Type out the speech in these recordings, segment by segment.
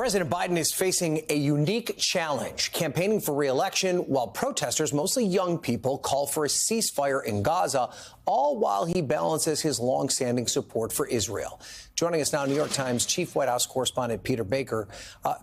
President Biden is facing a unique challenge, campaigning for re-election while protesters, mostly young people, call for a ceasefire in Gaza, all while he balances his longstanding support for Israel. Joining us now, New York Times chief White House correspondent Peter Baker.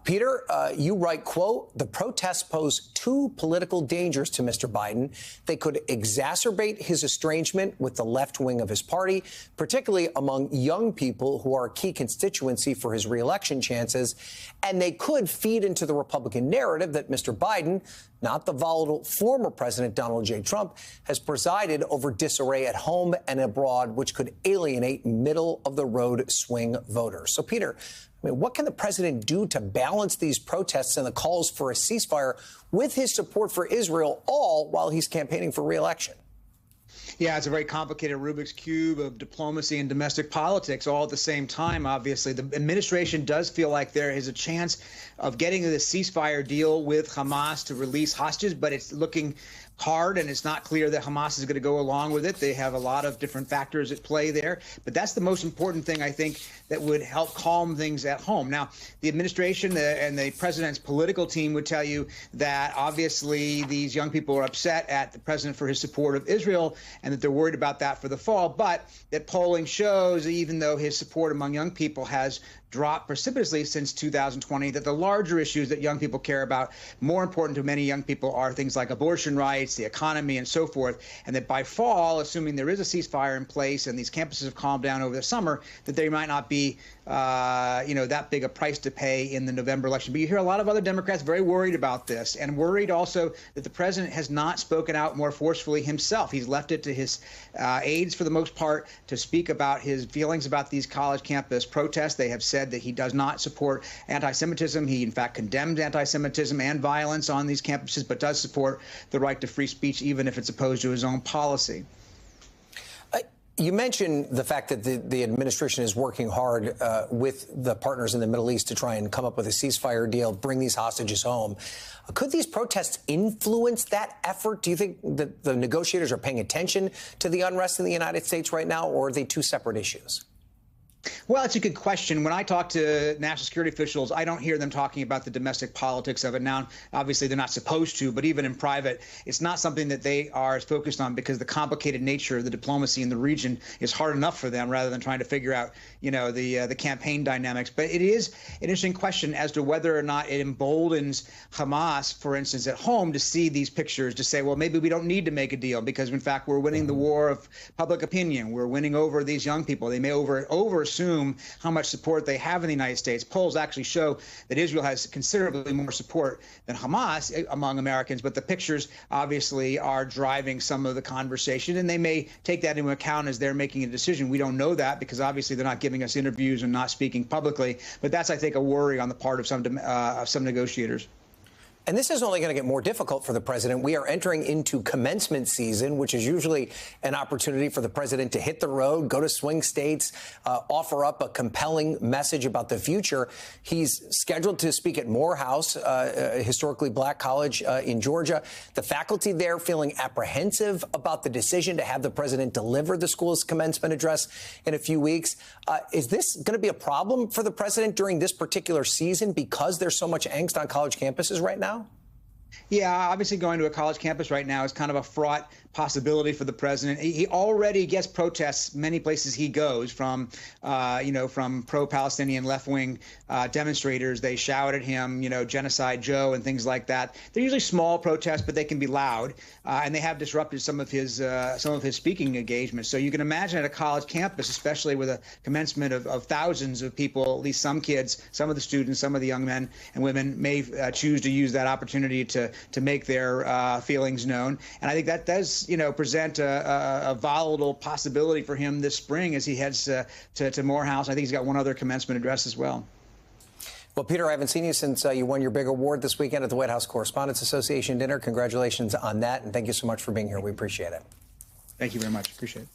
Peter, you write, quote, the protests pose two political dangers to Mr. Biden. They could exacerbate his estrangement with the left wing of his party, particularly among young people who are a key constituency for his re-election chances. And they could feed into the Republican narrative that Mr. Biden, not the volatile former President Donald J. Trump, has presided over disarray at home and abroad, which could alienate middle-of-the-road swing voters. So, Peter, what can the president do to balance these protests and the calls for a ceasefire with his support for Israel, all while he's campaigning for re-election? Yeah, it's a very complicated Rubik's Cube of diplomacy and domestic politics all at the same time, obviously. The administration does feel like there is a chance of getting to the ceasefire deal with Hamas to release hostages, but it's looking hard, and it's not clear that Hamas is going to go along with it. They have a lot of different factors at play there. But that's the most important thing, I think, that would help calm things at home. Now, the administration and the president's political team would tell you that obviously these young people are upset at the president for his support of Israel and that they're worried about that for the fall. But that polling shows, even though his support among young people has dropped precipitously since 2020, that the larger issues that young people care about, more important to many young people, are things like abortion rights, the economy, and so forth. And that by fall, assuming there is a ceasefire in place and these campuses have calmed down over the summer, that there might not be that big a price to pay in the November election. But you hear a lot of other Democrats very worried about this, and worried also that the president has not spoken out more forcefully himself. He's left it to his aides, for the most part, to speak about his feelings about these college campus protests. They have said that he does not support anti-Semitism. He, in fact, condemns anti-Semitism and violence on these campuses, but does support the right to free speech, even if it's opposed to his own policy. You mentioned the fact that the administration is working hard with the partners in the Middle East to try and come up with a ceasefire deal, bring these hostages home. Could these protests influence that effort? Do you think that the negotiators are paying attention to the unrest in the United States right now, or are they two separate issues? Well, it's a good question. When I talk to national security officials, I don't hear them talking about the domestic politics of it. Now, obviously, they're not supposed to, but even in private, it's not something that they are as focused on, because the complicated nature of the diplomacy in the region is hard enough for them, rather than trying to figure out, the campaign dynamics. But it is an interesting question as to whether or not it emboldens Hamas, for instance, at home, to see these pictures, to say, well, maybe we don't need to make a deal, because, in fact, we're winning the war of public opinion. We're winning over these young people. They may overassume how much support they have in the United States. Polls actually show that Israel has considerably more support than Hamas among Americans, but the pictures obviously are driving some of the conversation, and they may take that into account as they're making a decision. We don't know that, because obviously they're not giving us interviews and not speaking publicly, but that's, I think, a worry on the part of some negotiators. And this is only going to get more difficult for the president. We are entering into commencement season, which is usually an opportunity for the president to hit the road, go to swing states, offer up a compelling message about the future. He's scheduled to speak at Morehouse, a historically black college in Georgia. The faculty there feeling apprehensive about the decision to have the president deliver the school's commencement address in a few weeks. Is this going to be a problem for the president during this particular season, because there's so much angst on college campuses right now? Yeah, obviously going to a college campus right now is kind of a fraught possibility for the president. He already gets protests many places he goes, from pro-Palestinian left-wing demonstrators. They shout at him, Genocide Joe and things like that. They're usually small protests, but they can be loud, and they have disrupted some of his speaking engagements. So you can imagine at a college campus, especially with a commencement of thousands of people, at least some kids, some of the students, some of the young men and women may choose to use that opportunity to make their feelings known. And I think that does, present a volatile possibility for him this spring as he heads to Morehouse. I think he's got one other commencement address as well. Well, Peter, I haven't seen you since you won your big award this weekend at the White House Correspondents Association dinner. Congratulations on that, and thank you so much for being here. We appreciate it. Thank you very much. Appreciate it.